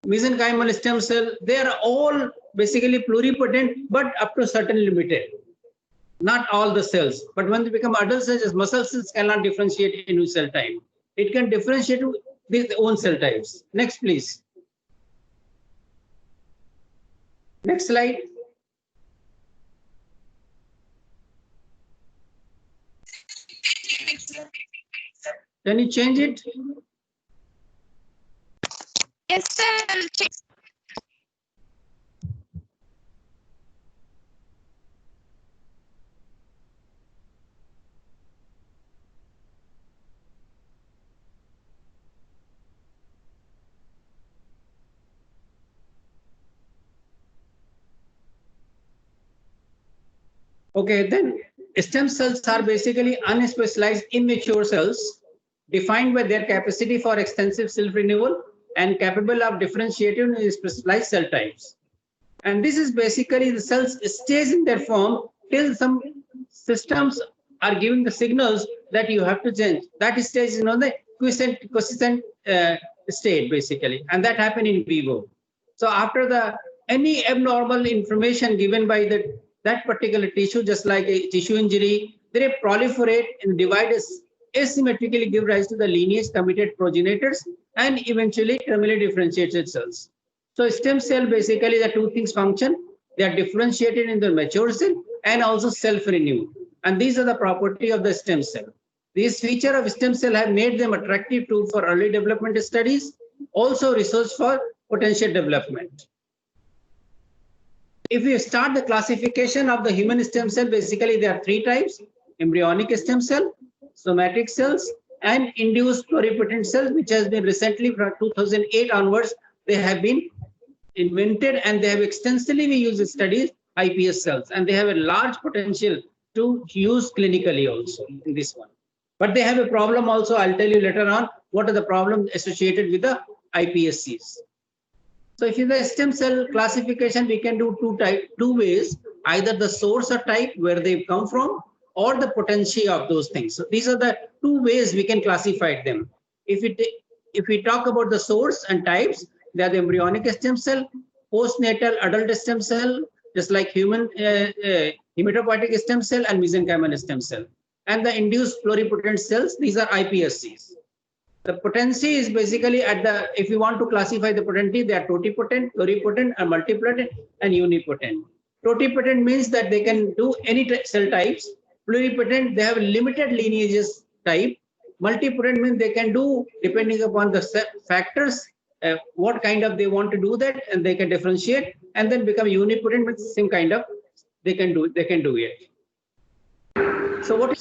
mesenchymal stem cell, they are all basically pluripotent, but up to certain limited. Not all the cells, but when they become adult cells, muscle cells cannot differentiate into cell type. It can differentiate with its own cell types. Next, please. Next slide. Can you change it? Yes, sir. I'll check. Okay, then stem cells are basically unspecialized immature cells defined by their capacity for extensive self-renewal and capable of differentiating in specialized cell types. And this is basically the cells stays in their form till some systems are giving the signals that you have to change. That stage is the quiescent state basically, and that happened in vivo. So after the any abnormal information given by that particular tissue, just like a tissue injury, they proliferate and divide asymmetrically, give rise to the lineage committed progenitors and eventually terminally differentiated cells. So stem cell basically the two things function. They are differentiated in the mature cell and also self-renew. And these are the property of the stem cell. These feature of stem cell have made them attractive tool for early development studies, also research for potential development. If you start the classification of the human stem cell, basically there are three types: embryonic stem cell, somatic cells, and induced pluripotent cells, which has been recently from 2008 onwards, they have been invented and they have extensively used studies iPS cells, and they have a large potential to use clinically also in this one. But they have a problem also. I'll tell you later on what are the problems associated with the iPSCs. So if in the stem cell classification, we can do two ways, either the source or type where they come from, or the potency of those things. So these are the two ways we can classify them. If we talk about the source and types, they are the embryonic stem cell, postnatal adult stem cell, just like human hematopoietic stem cell and mesenchymal stem cell. And the induced pluripotent cells, these are iPSCs. The potency is basically at the, if you want to classify the potency, they are totipotent, pluripotent, and multipotent, and unipotent. Totipotent means that they can do any cell types. Pluripotent, they have limited lineages type. Multipotent means they can do, depending upon the factors, what kind of they want to do that, and they can differentiate, and then become unipotent with the same kind of, they can do it. So what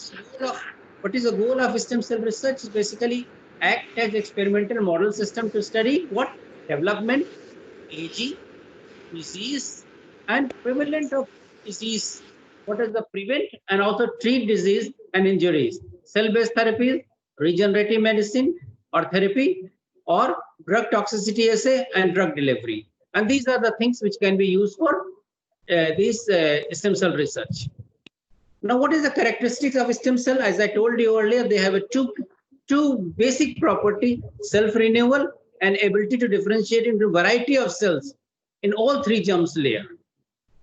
is the goal of stem cell research? Is basically act as experimental model system to study what development, aging, disease, and prevalence of disease. What is the prevent and also treat disease and injuries? Cell-based therapies, regenerative medicine or therapy, or drug toxicity assay and drug delivery. And these are the things which can be used for this stem cell research. Now, what is the characteristics of a stem cell? As I told you earlier, they have a two basic property: self-renewal and ability to differentiate into variety of cells in all three germs layer.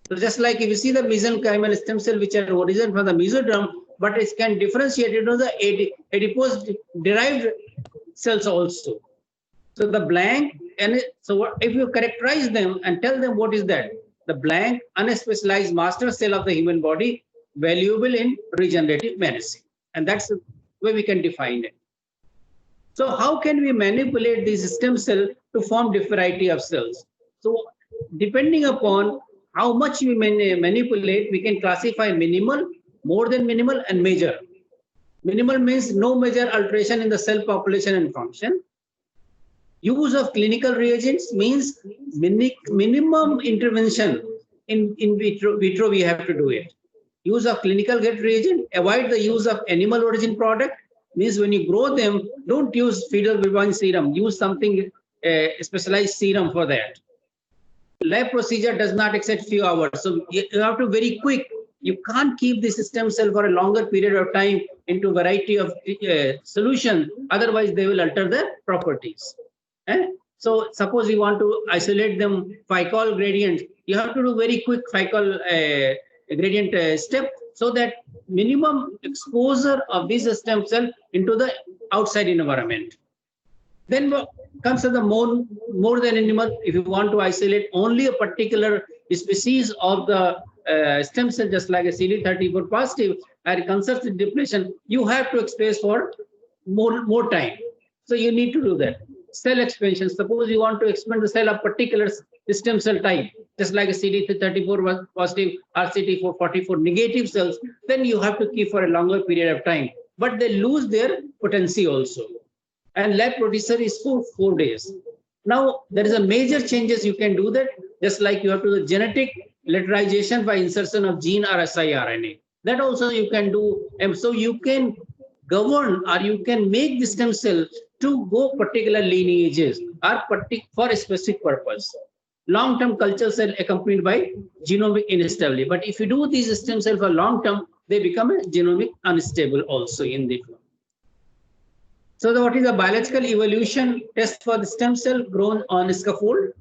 So just like if you see the mesenchymal stem cell, which are origin from the mesoderm, but it can differentiate into the adipose derived cells also. So the blank, and so if you characterize them and tell them what is that, the blank unspecialized master cell of the human body, valuable in regenerative medicine, and that's the way we can define it. So how can we manipulate these stem cell to form different variety of cells? So depending upon how much we manipulate, we can classify minimal, more than minimal, and major. Minimal means no major alteration in the cell population and function. Use of clinical reagents means minimum intervention in vitro we have to do it. Use of clinical reagent, avoid the use of animal origin product, means when you grow them, don't use fetal bovine serum, use something specialized serum for that. Lab procedure does not exceed few hours, so you have to very quick. You can't keep the stem cell for a longer period of time into variety of solution, otherwise they will alter their properties. So suppose you want to isolate them Ficol gradient, you have to do very quick Ficol gradient step, so that minimum exposure of this stem cell into the outside environment. Then comes to the more than animal. If you want to isolate only a particular species of the stem cell, just like a CD34 positive or conservative depletion, you have to expose for more time. So you need to do that. Cell expansion. Suppose you want to expand the cell of particular stem cell type, just like a CD34 positive or CD444 negative cells, then you have to keep for a longer period of time. But they lose their potency also. And lab producer is for 4 days. Now there is a major changes you can do that, just like you have to do genetic letterization by insertion of gene or siRNA. That also you can do, and so you can govern or you can make the stem cell to go particular lineages or for a specific purpose. Long-term culture cell accompanied by genomic instability. But if you do these stem cells for long-term, they become a genomic unstable also in the flow. So what is the biological evolution test for the stem cell grown on a scaffold?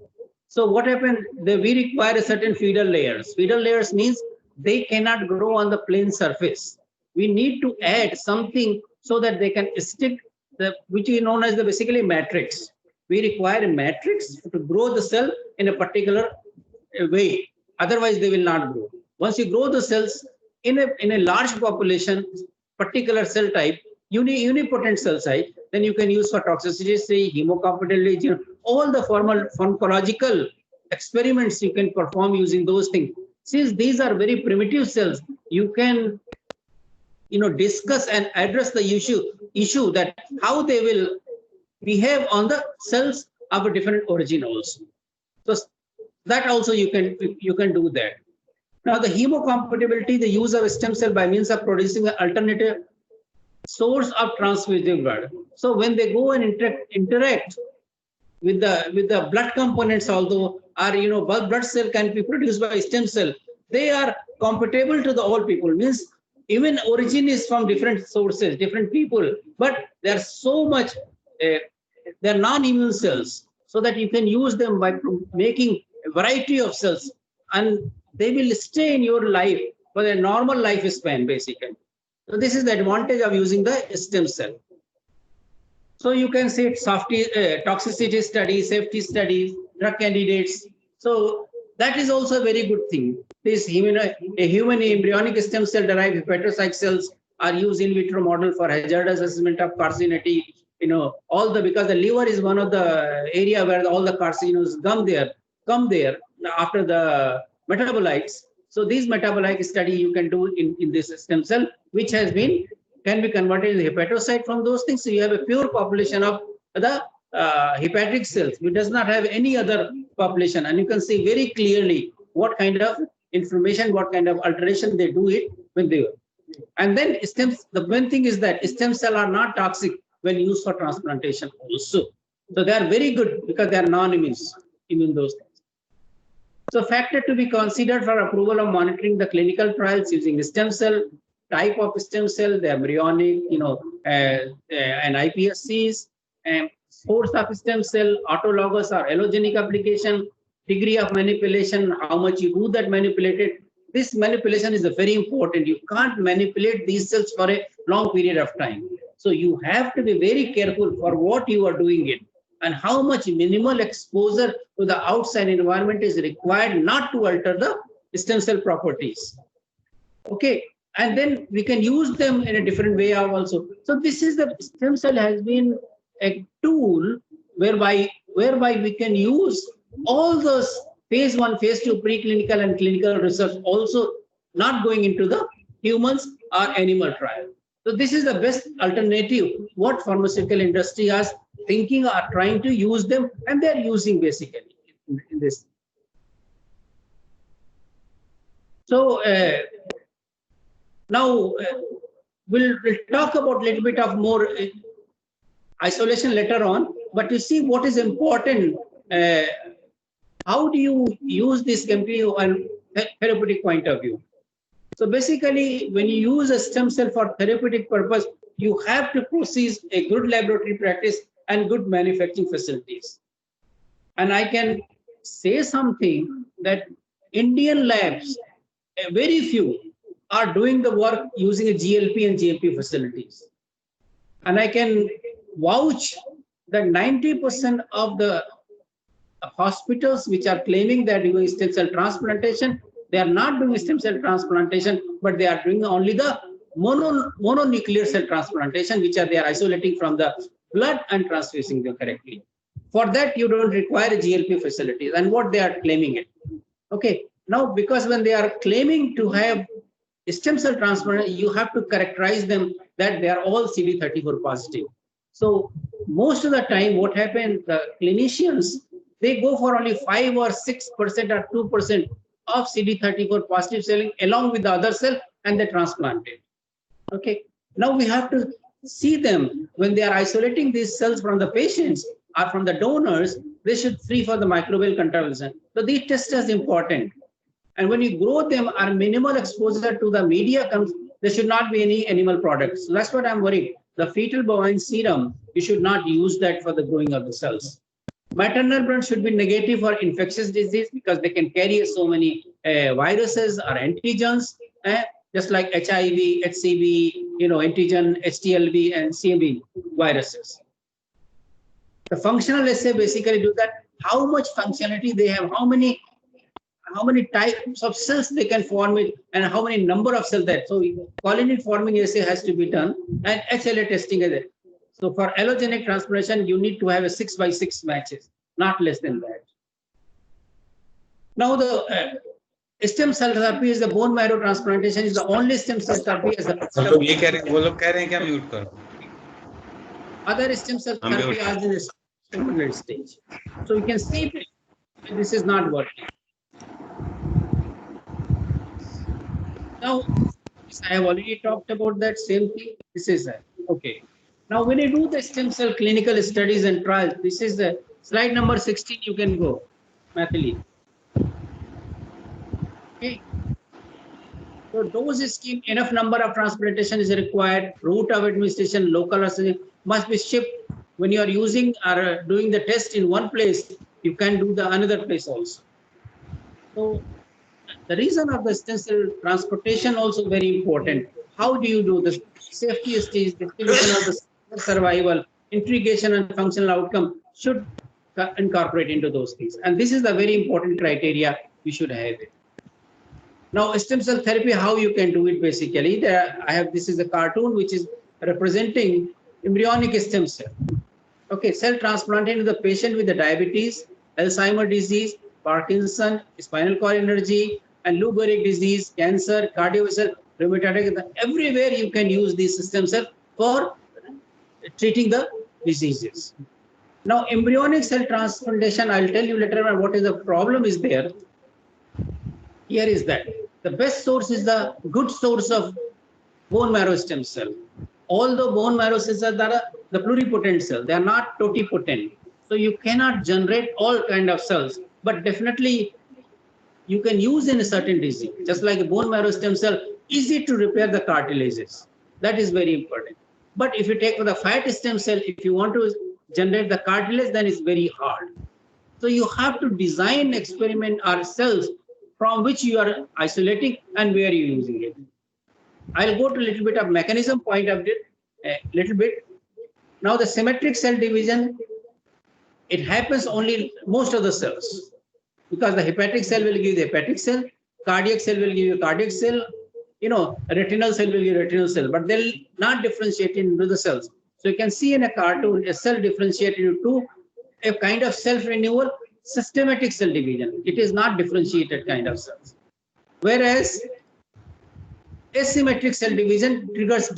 So what happened? We require a certain feeder layers. Feeder layers means they cannot grow on the plane surface. We need to add something so that they can stick, which is known as the basically matrix. We require a matrix to grow the cell in a particular way. Otherwise, they will not grow. Once you grow the cells in a large population, particular cell type, unipotent cell site, then you can use for toxicity, hemocompatibility, all the formal pharmacological experiments you can perform using those things. Since these are very primitive cells, you can discuss and address the issue that how they will behave on the cells of a different origin also. So that also you can do that. Now the hemocompatibility, the use of stem cell by means of producing an alternative source of transfusible blood. So when they go and interact with the blood components, although blood cell can be produced by stem cell, they are compatible to the all people. Means even origin is from different sources, different people, but they are so much they're non-immune cells, so that you can use them by making a variety of cells, and they will stay in your life for their normal lifespan basically. So this is the advantage of using the stem cell. So you can say toxicity studies, safety studies, drug candidates. So that is also a very good thing. This human embryonic stem cell derived hepatocyte cells are used in vitro model for hazardous assessment of carcinogenity. Because the liver is one of the area where all the carcinogens come there after the metabolites. So these metabolic study you can do in this stem cell, which can be converted into hepatocyte from those things. So you have a pure population of the hepatic cells, which does not have any other population. And you can see very clearly what kind of information, what kind of alteration they do it when they. And then the main thing is that stem cells are not toxic when used for transplantation also. So they are very good because they are non-immune, those things. So factor to be considered for approval of monitoring the clinical trials using stem cell, type of stem cell, the embryonic, and iPSCs, and source of stem cell, autologous or allogenic application, degree of manipulation, how much you do that manipulated. This manipulation is very important. You can't manipulate these cells for a long period of time. So you have to be very careful for what you are doing it, and how much minimal exposure to the outside environment is required not to alter the stem cell properties. Okay, and then we can use them in a different way also. So this is the stem cell has been a tool whereby we can use all those phase 1, phase 2 preclinical and clinical research also not going into the humans or animal trial. So this is the best alternative what pharmaceutical industry is thinking or trying to use them, and they're using basically in this. So now we'll talk about a little bit of more isolation later on, but you see what is important. How do you use this MPU on therapeutic point of view? So basically, when you use a stem cell for therapeutic purpose, you have to possess a good laboratory practice and good manufacturing facilities. And I can say something that Indian labs, very few, are doing the work using a GLP and GMP facilities. And I can vouch that 90% of the hospitals which are claiming they are doing stem cell transplantation, they are not doing stem cell transplantation, but they are doing only the mononuclear cell transplantation, which they are isolating from the blood and transfusing them correctly. For that, you don't require GLP facilities, and what they are claiming it. Okay, now because when they are claiming to have stem cell transplant, you have to characterize them that they are all CD34 positive. So most of the time, what happens, the clinicians, they go for only 5 or 6% or 2% of CD34 positive cell along with the other cell, and they transplant it. Okay, now we have to see them when they are isolating these cells from the patients or from the donors, they should free for the microbial contamination. So these tests is important. And when you grow them, our minimal exposure to the media comes, there should not be any animal products. So that's what I'm worried. The fetal bovine serum, you should not use that for the growing of the cells. Maternal blood should be negative for infectious disease because they can carry so many viruses or antigens, just like HIV, HCV, antigen, HTLV, and CMV viruses. The functional assay basically do that, how much functionality they have, how many types of cells they can form it, and how many number of cells that. So colony forming assay has to be done, and HLA testing is it. So for allogenic transplantation, you need to have a 6x6 matches, not less than that. Now the stem cell therapy is the bone marrow transplantation is the only stem cell therapy as the other stem cell therapy are in the experimental stage. So you can see that this is not working. Now, I have already talked about that same thing. This is okay. Now, when you do the stem cell clinical studies and trials, this is the slide number 16. You can go, Mathili. Okay. So dose scheme, enough number of transplantation is required. Route of administration, local must be shipped. When you are using or doing the test in one place, you can do the another place also. So the reason of the stem cell transportation also very important. How do you do this? Safety stage, distribution of the survival, integration and functional outcome should incorporate into those things. And this is the very important criteria we should have it. Now, stem cell therapy, how you can do it basically. This is a cartoon which is representing embryonic stem cell. Okay, cell transplanted to the patient with the diabetes, Alzheimer's disease, Parkinson, spinal cord injury, and Lou Gehrig disease, cancer, cardiovascular, rheumatoid. Everywhere you can use these stem cells for treating the diseases. Now, embryonic cell transplantation, I'll tell you later on what is the problem is there. Here is that the best source is the good source of bone marrow stem cell. Although bone marrow cells are the pluripotent cell, they are not totipotent. So you cannot generate all kind of cells, but definitely you can use in a certain disease, just like a bone marrow stem cell, easy to repair the cartilages. That is very important. But if you take the fat stem cell, if you want to generate the cartilage, then it's very hard. So you have to design experiment or cells from which you are isolating and where you're using it. I'll go to a little bit of mechanism point of it, a little bit. Now the symmetric cell division, it happens only most of the cells, because the hepatic cell will give the hepatic cell, cardiac cell will give you cardiac cell, retinal cell will give retinal cell, but they'll not differentiate into the cells. So you can see in a cartoon, a cell differentiated into a kind of self-renewal, systematic cell division. It is not differentiated kind of cells. Whereas asymmetric cell division triggers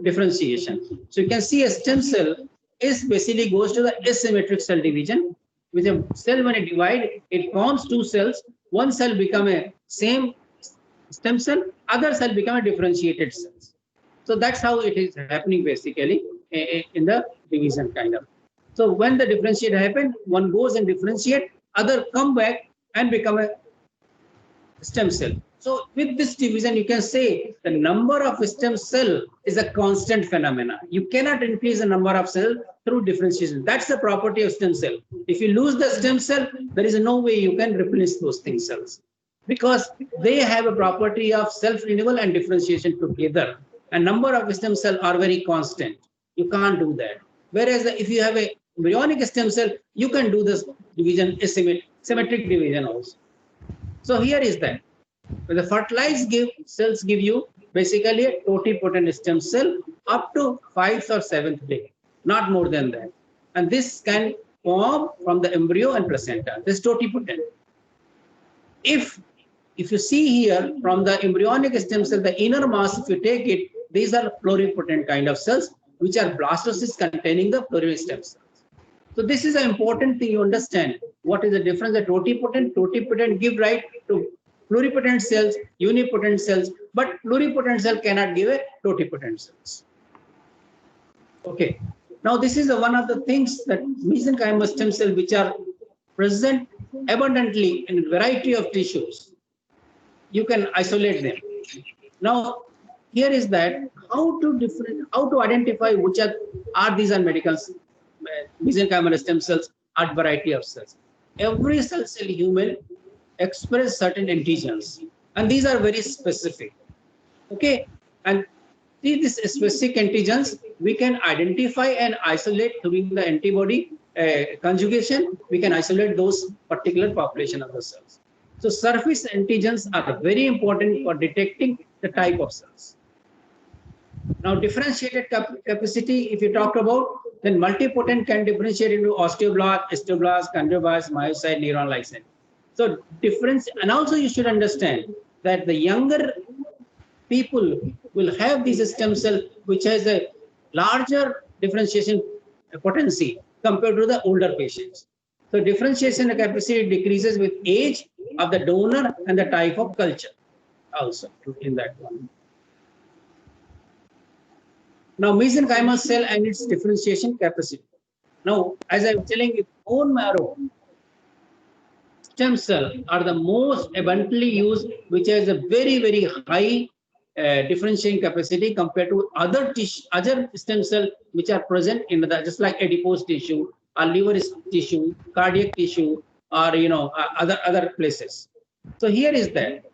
differentiation. So you can see a stem cell is basically goes to the asymmetric cell division. With a cell, when it divides, it forms two cells. One cell become a same stem cell, other cell become a differentiated cells. So that's how it is happening basically in the division kind of. So when the differentiate happen, one goes and differentiate, other come back and become a stem cell. So So with this division, you can say the number of stem cell is a constant phenomena. You cannot increase the number of cell through differentiation. That's the property of stem cell. If you lose the stem cell, there is no way you can replace those things cells, because they have a property of self-renewal and differentiation together. A number of stem cell are very constant. You can't do that. Whereas if you have a embryonic stem cell, you can do this division, symmetric division also. So here is that. The fertilized cells give you basically a totipotent stem cell up to 5th or 7th day, not more than that. And this can form from the embryo and placenta. This is totipotent. If you see here from the embryonic stem cell, the inner mass, if you take it, these are pluripotent kind of cells, which are blastocysts containing the pluripotent stem cells. So this is an important thing you understand. What is the difference? The totipotent give rise to pluripotent cells, unipotent cells, but pluripotent cell cannot give a totipotent cells. Okay. Now this is one of the things that mesenchymal stem cells, which are present abundantly in a variety of tissues. You can isolate them. Now here is that how to identify which are these medical mesenchymal stem cells are variety of cells. Every cell human express certain antigens, and these are very specific. Okay, and these specific antigens we can identify and isolate through the antibody conjugation. We can isolate those particular population of the cells. So surface antigens are very important for detecting the type of cells. Now differentiated capacity, if you talk about, then multipotent can differentiate into osteoblast, osteoblast, chondroblast, myocyte, neuron, lysozyme. So difference, and also you should understand that the younger people will have this stem cell which has a larger differentiation potency compared to the older patients. So differentiation capacity decreases with age of the donor and the type of culture also in that one. Now mesenchymal cell and its differentiation capacity. Now, as I was telling you, bone marrow stem cell are the most abundantly used, which has a very, very high differentiating capacity compared to other stem cell which are present in the, just like adipose tissue or liver tissue, cardiac tissue, or other places. So here is that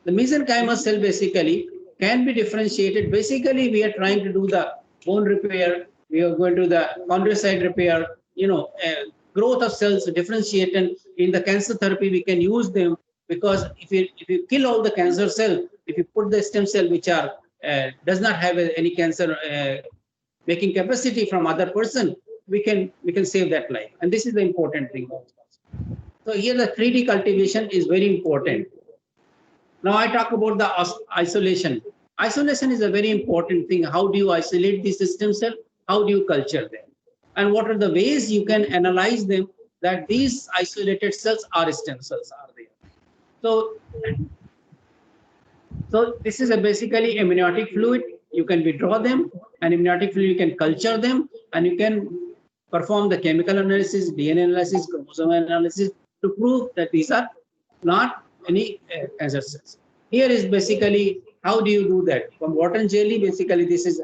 the mesenchymal cell basically can be differentiated. Basically, we are trying to do the bone repair. We are going to do the chondrocyte repair. Growth of cells, differentiation in the cancer therapy. We can use them because if you kill all the cancer cell, if you put the stem cell which are does not have any cancer making capacity from other person, we can save that life. And this is the important thing. So here the 3D cultivation is very important. Now I talk about the isolation. Isolation is a very important thing. How do you isolate the stem cell? How do you culture them? And what are the ways you can analyze them that these isolated cells are stem cells are there? So this is basically amniotic fluid. You can withdraw them, and amniotic fluid you can culture them, and you can perform the chemical analysis, DNA analysis, chromosome analysis to prove that these are not any cancer cells. Here is basically how do you do that? From Wharton jelly, basically this is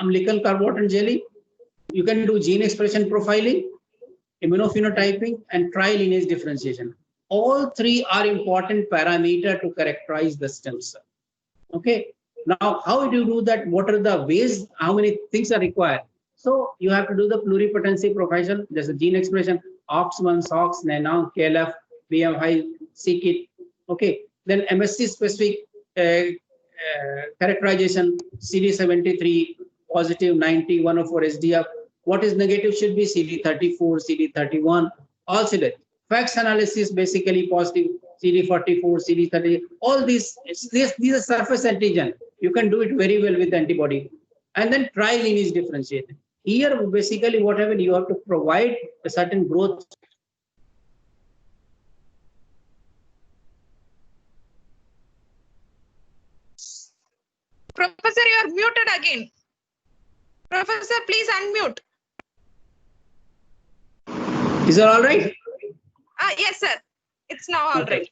umbilical cord Wharton jelly. You can do gene expression profiling, immunophenotyping, and tri-lineage differentiation. All three are important parameters to characterize the stem cell. Okay. Now, how do you do that? What are the ways? How many things are required? So you have to do the pluripotency profile. There's a gene expression: OX1, SOX, NANON, KLF, BMI, c-KIT. Okay. Then MSC specific characterization: CD73 positive, 90, 104 SDF. What is negative should be CD34, CD31. Also, FACS analysis basically positive, CD44, CD30. All these are surface antigen. You can do it very well with antibody. And then tri-lineage differentiation. Here, basically, whatever you have to provide a certain growth. Professor, you are muted again. Professor, please unmute. Is that all right? Yes, sir. It's now all right.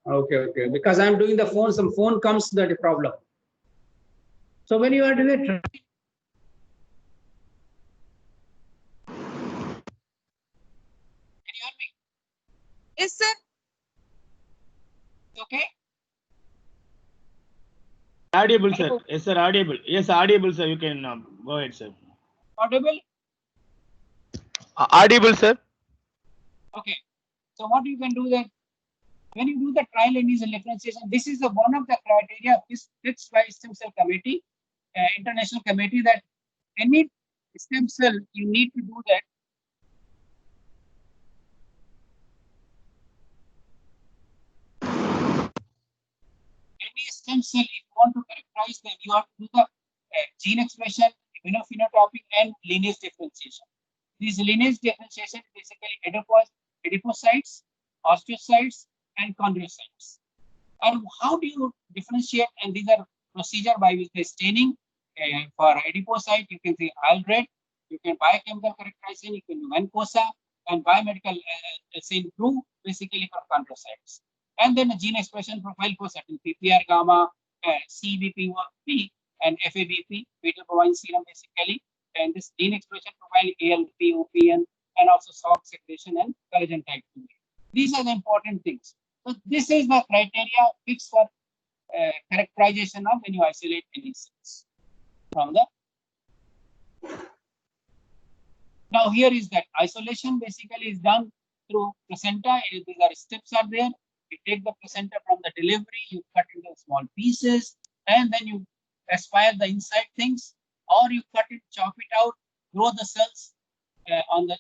Okay. Because I'm doing the phone, some phone comes, that is problem. So when you are doing it, Yes, sir. okay? Audible, sir. Yes, sir. Audible. Yes, audible, sir. You can go ahead, sir. Audible? Audible, sir. Okay. So what you can do that when you do the trial and use differentiation, this is the one of the criteria fixed by stem cell committee, international committee, that any stem cell you need to do that. Any stem cell, if you want to characterize them, you have to do the gene expression, immunophenotyping, and lineage differentiation. These lineage differentiation basically adipocytes, osteocytes, and chondrocytes. And how do you differentiate? And these are procedure by which the staining for adipocyte, you can see IL-red, you can biochemical characterization, you can do Vencosa, and biomedical same true basically for chondrocytes. And then a gene expression profile for certain PPR gamma, CBP1P, and FABP, fetal bovine serum basically, and this gene expression profile ALP, OPN, and also SOC secretion and collagen type 2. These are the important things. So this is the criteria fixed for characterization of when you isolate any cells from the. Now here is that isolation basically is done through placenta. These are steps are there. You take the placenta from the delivery, you cut into small pieces, and then you aspire the inside things, or you cut it, chop it out, grow the cells on the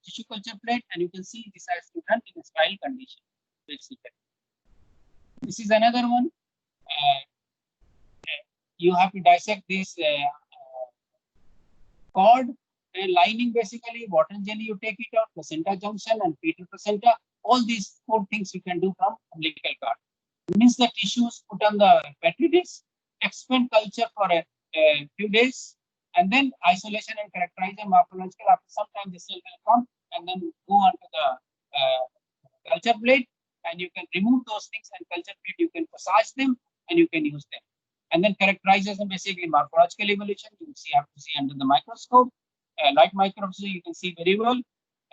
tissue culture plate, and you can see this has to be done in a spiral condition. Basically. This is another one. You have to dissect this cord lining basically, water jelly you take it out, placenta junction and fetal placenta. All these 4 things you can do from umbilical cord. Mince the tissues, put on the petri dish, expand culture for a few days, and then isolation and characterization morphological. After some time, the cell will come and then go onto the culture plate, and you can remove those things, and culture plate you can massage them and you can use them. And then characterization basically morphological evolution. You have to see under the microscope. Light microscopy you can see very well.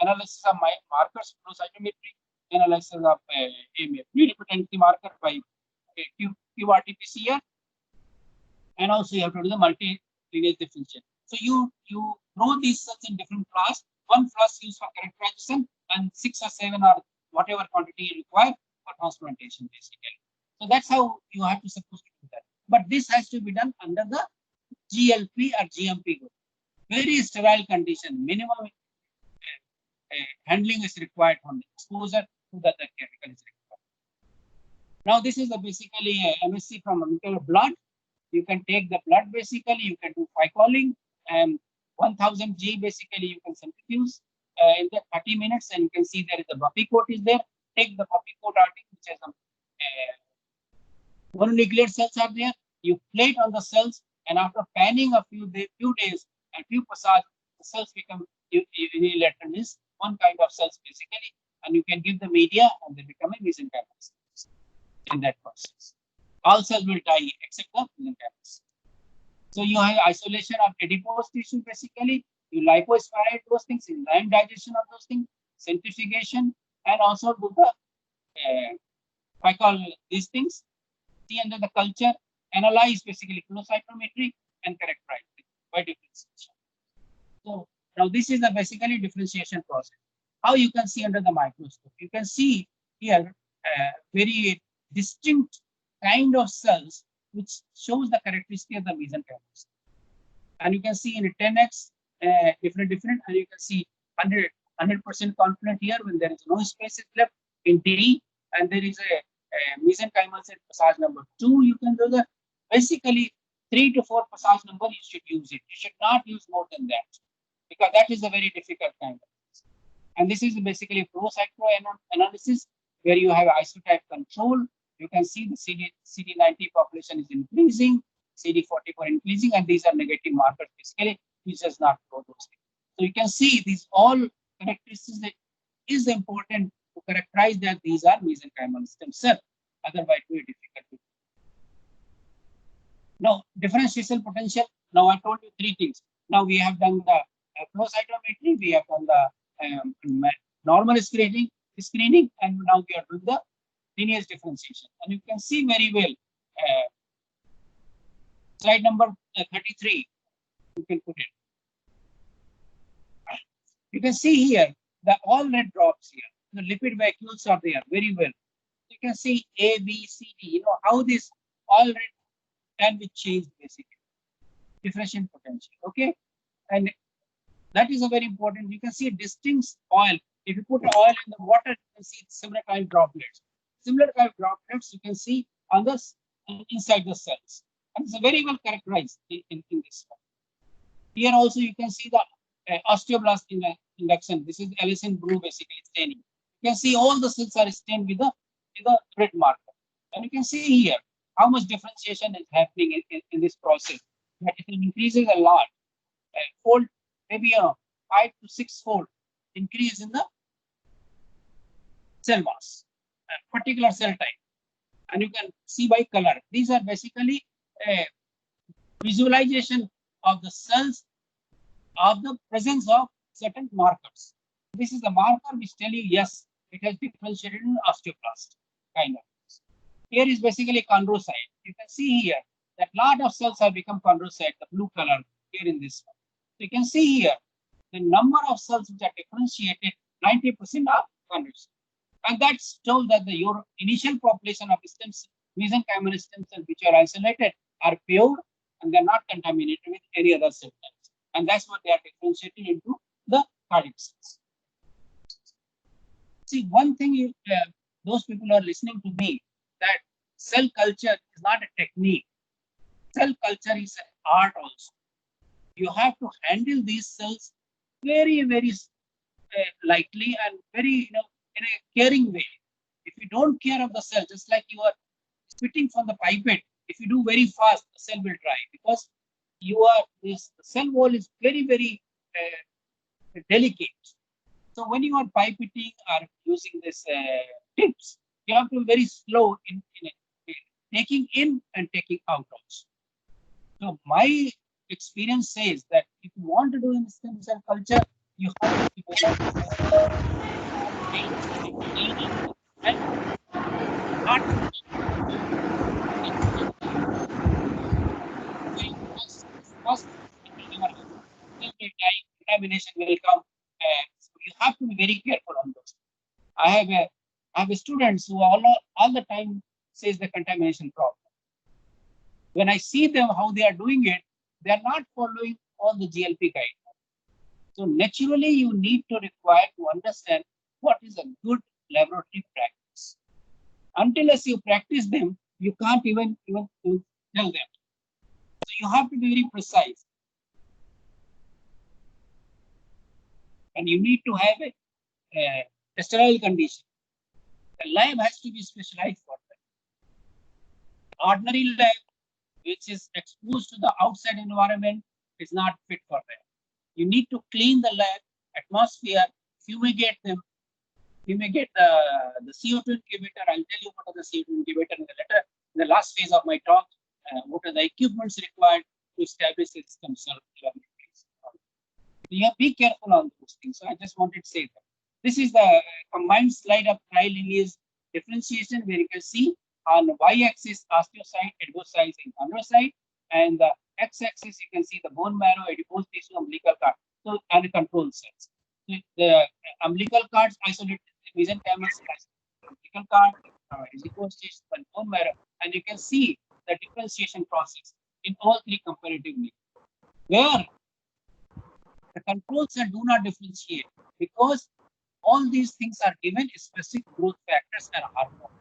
Analysis of markers, flow cytometry, analysis of pluripotency marker by QRT-PCR, and also you have to do the multi-lineage differentiation. So you grow these cells in different class. 1 class used for characterization, and 6 or 7 or whatever quantity you require for transplantation basically. So that's how you have to supposed to do that. But this has to be done under the GLP or GMP group. Very sterile condition, minimum handling is required on exposure to the chemical is required. Now this is basically a MSC from blood. You can take the blood basically, you can do phycolling, and 1000 G basically you can centrifuge in the 30 minutes, and you can see there is a buffy coat is there. Take the buffy coat article, which has some mononuclear cells are there. You plate on the cells, and after panning a few days and few passage, the cells become unilateral, means one kind of cells basically, and you can give the media and they become a mesenchymal cells in that process. All cells will die except the mesenchymal cells. So you have isolation of adipose tissue basically, you lipoaspirate those things, enzyme digestion of those things, centrifugation, and also do the I call these things, see under the culture, analyze basically flow cytometry and characterize it by differentiation. So now this is the basically differentiation process. How you can see under the microscope, you can see here very distinct kind of cells which shows the characteristic of the mesenchymal cell. And you can see in a 10x different, and you can see 100% confident here when there is no spaces left in D, and there is a mesenchymal cell passage number 2. You can do the basically 3 to 4 passage number. You should use it. You should not use more than that, because that is a very difficult kind of thing. And this is basically flow cyto analysis where you have isotype control. You can see the CD90 population is increasing, CD44 increasing, and these are negative markers basically, which does not grow those things. So you can see these all characteristics that is important to characterize that these are mesenchymal stem cell. otherwise very difficult to do. Now, differential potential. Now, I told you three things. Now, we have done the flow cytometry, we have done the normal screening, and now we are doing the lineage differentiation. And you can see very well, slide number 33, you can put it. You can see here, the all red drops here, the lipid vacuoles are there very well. You can see A, B, C, D, you know, how this all red can be changed basically. Differential potential, okay? And that is a very important. You can see a distinct oil. If you put oil in the water, you can see similar kind of droplets. Similar kind of droplets you can see on the inside the cells. And it's very well characterized in this one. Here also you can see the osteoblast induction. This is Ellison blue basically staining. You can see all the cells are stained with the red marker. And you can see here how much differentiation is happening in this process. That it increases a lot. Fold, maybe a 5 to 6 fold increase in the cell mass, a particular cell type. And you can see by color. These are basically a visualization of the cells of the presence of certain markers. This is the marker which tell you, yes, it has differentiated in osteoblast, kind of. Here is basically chondrocyte. You can see here that lot of cells have become chondrocyte, the blue color here in this one. So you can see here the number of cells which are differentiated, 90% are chondrocyte. And that shows that your initial population of stem cells, mesenchymal stem cells which are isolated, are pure and they're not contaminated with any other cell types. And that's what they are differentiated into the cardiac cells. See, one thing is, those people are listening to me, that cell culture is not a technique. Cell culture is an art also. You have to handle these cells very, very lightly and very, in a caring way. If you don't care of the cell, just like you are spitting from the pipette, if you do very fast, the cell will dry because the cell wall is very, very delicate. So when you are pipetting or using this tips, you have to be very slow in taking in and taking out also. So my experience says that if you want to do in stem cell culture, you have to contamination will come. So you have to be very careful on those. I have students who all the time says the contamination problem. When I see them how they are doing it, they are not following all the GLP guidelines. So naturally, you need to require to understand what is a good laboratory practice. Until as you practice them, you can't even tell them. So you have to be very precise. And you need to have a sterile condition. The lab has to be specialized for that. Ordinary lab, which is exposed to the outside environment, is not fit for that. You need to clean the lab, atmosphere, fumigate them. Fumigate the CO2 incubator. I'll tell you what are the CO2 incubator in the last phase of my talk. What are the equipments required to establish a system cell laboratories. You have to be careful on those things. So I just wanted to say that. This is the combined slide of tri-lineage differentiation, where you can see on the y-axis osteocyte, adipocytes, and chondrocyte, and the x-axis you can see the bone marrow, adipose tissue, umbilical cord, so and the control cells. The umbilical cords isolate mesenchymal cells, umbilical cord, adipose tissue, and bone marrow, and you can see the differentiation process in all three comparatively, where the control cell do not differentiate because all these things are given specific growth factors and hormones.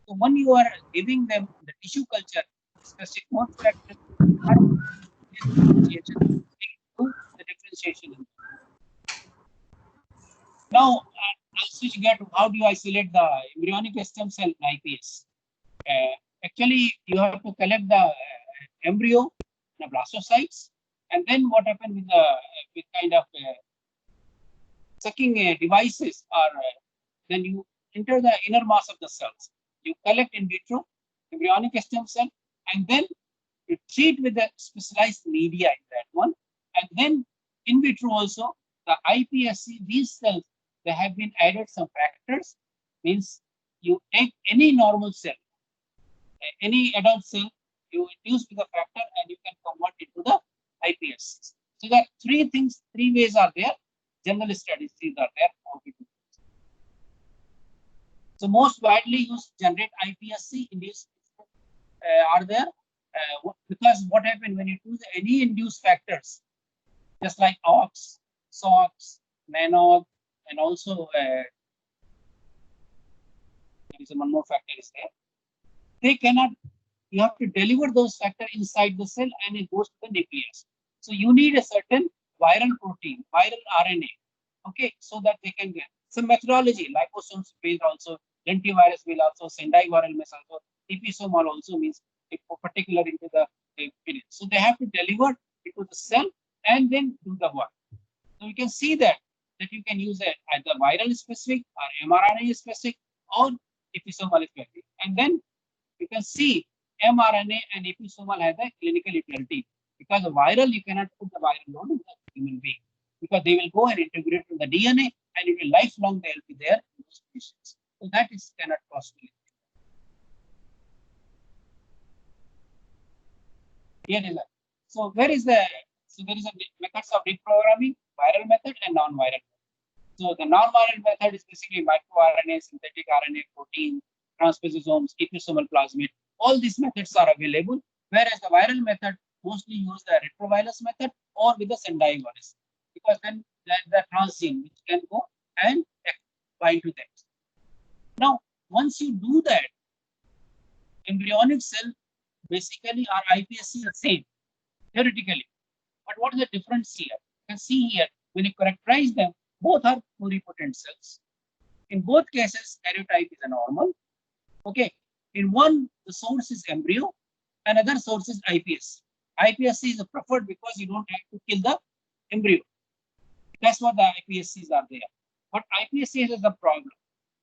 So when you are giving them the tissue culture, specific growth factors, the differentiation. Now, I'll switch gear to how do you isolate the embryonic stem cell in iPS. Actually, you have to collect the embryo, the blastocytes, and then what happens with kind of sucking devices, or then you enter the inner mass of the cells. you collect in vitro embryonic stem cell, and then you treat with the specialized media in that one. And then in vitro also, the iPSC, these cells, they have been added some factors, means you take any normal cell, any adult cell, you induce with a factor and you can convert it to the iPSC. So that three things, three ways are there. General statistics are there. How we do it. So most widely used generate iPSC induced are there. Because what happened when you use any induced factors, just like OX, SOX, MANOG, and also there is one more factor is there. They cannot, you have to deliver those factors inside the cell and it goes to the nucleus. So you need a certain viral protein, viral RNA, okay, so that they can get some methodology, liposomes based also, lentivirus will also, Sendai viral means also, liposomal also means particular into the period. So they have to deliver it to the cell and then do the work. So you can see that you can use either viral specific or mRNA specific or episomal specific. And then you can see mRNA and episomal have a clinical utility, because the viral you cannot put the viral load in the human being, because they will go and integrate to the DNA and it will lifelong they will be there in those patients. So that is cannot possibly. Here is that. So where is the, so there is a methods of reprogramming, viral method and non-viral. So the non-viral method is basically microRNA, synthetic RNA, protein, transposomes, episomal plasmid. All these methods are available, whereas the viral method mostly use the retrovirus method or with the Sendai virus, because then the transgene which can go and bind to that. Now, once you do that, embryonic cell basically are iPSC the same theoretically, but what is the difference here? You can see here when you characterize them, both are pluripotent cells. In both cases, karyotype is a normal. Okay. In one, the source is embryo, another source is iPSC. iPSC is preferred because you don't have to kill the embryo. That's what the iPSCs are there. But iPSC has a problem.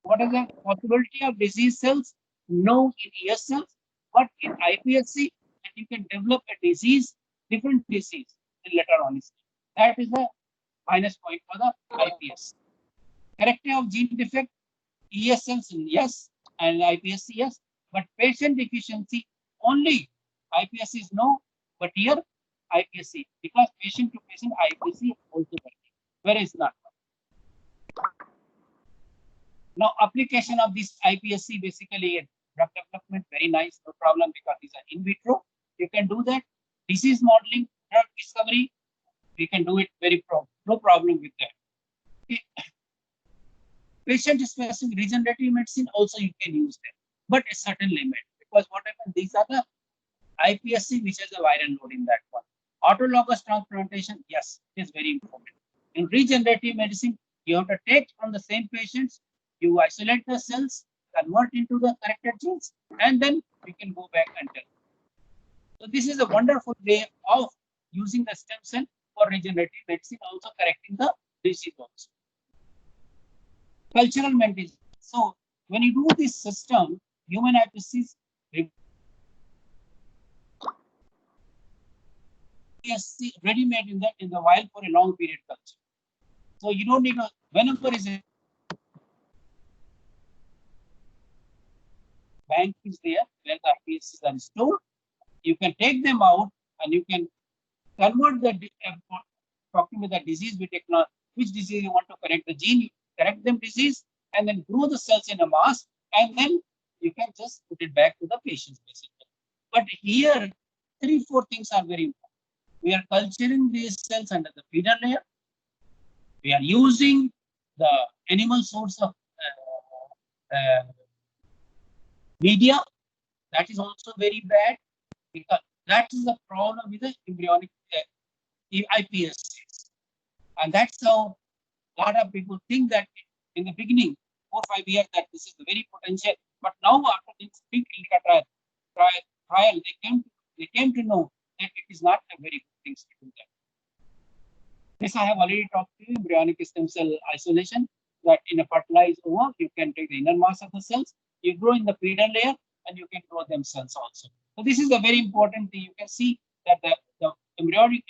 What is the possibility of disease cells? No in ES cells, but in iPSC, and you can develop a disease, different disease in later on. That is the minus point for the iPSC. Corrective of gene defect, ES cells, yes, and iPSC, yes, but patient deficiency only. iPSC is no, but here iPSC, because patient to patient iPSC also working, whereas not. Now, application of this iPSC basically in drug development, very nice, no problem, because these are in vitro. You can do that. Disease modeling, drug discovery, we can do it no problem with that. Okay. Patient-specific regenerative medicine also you can use them, but a certain limit, because what happens, these are the iPSC which has a viral load in that one. Autologous transplantation, yes, it is very important. In regenerative medicine, you have to take from the same patients, you isolate the cells, convert into the corrected genes, and then you can go back and tell. So this is a wonderful way of using the stem cell for regenerative medicine, also correcting the disease also. Cultural maintenance. So when you do this system, human iPSCs ready-made in the wild for a long period culture. So you don't need a, whenever is a bank is there where the iPSCs are stored, you can take them out and you can convert the talking with the disease we take now, which disease you want to correct the gene, you correct them disease, and then grow the cells in a mass, and then you can just put it back to the patients basically. But here, 3-4 things are very important. We are culturing these cells under the feeder layer. We are using the animal source of media. That is also very bad, because that is the problem with the embryonic iPSCs. And that's how a lot of people think that in the beginning, 4-5 years, that this is the very potential. But now after this big clinical trial, they came to know that it is not a very good thing to do that. This I have already talked to you, embryonic stem cell isolation, that in a fertilized ovum, you can take the inner mass of the cells, You grow in the feeder layer and you can grow them cells also. So this is a very important thing. You can see that the embryonic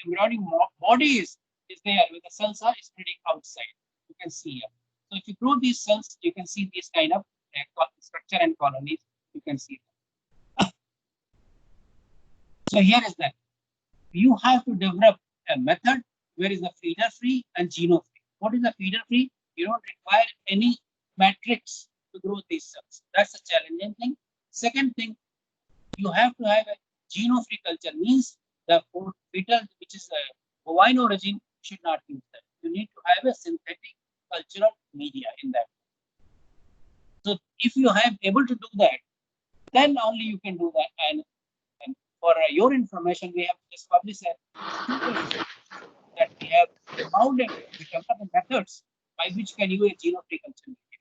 body is there where the cells are spreading outside. You can see here. So if you grow these cells, you can see this kind of structure and colonies. You can see that. So here is that. You have to develop a method where is the feeder free and geno free. What is the feeder free? You don't require any matrix to grow these cells. That's a challenging thing. Second thing, you have to have a geno free culture, means the fetal which is a bovine origin should not use that. You need to have a synthetic cultural media in that. So if you have able to do that, then only you can do that. And for your information, we have just published that we have found and we developed the methods by which can use a geno-free culture media.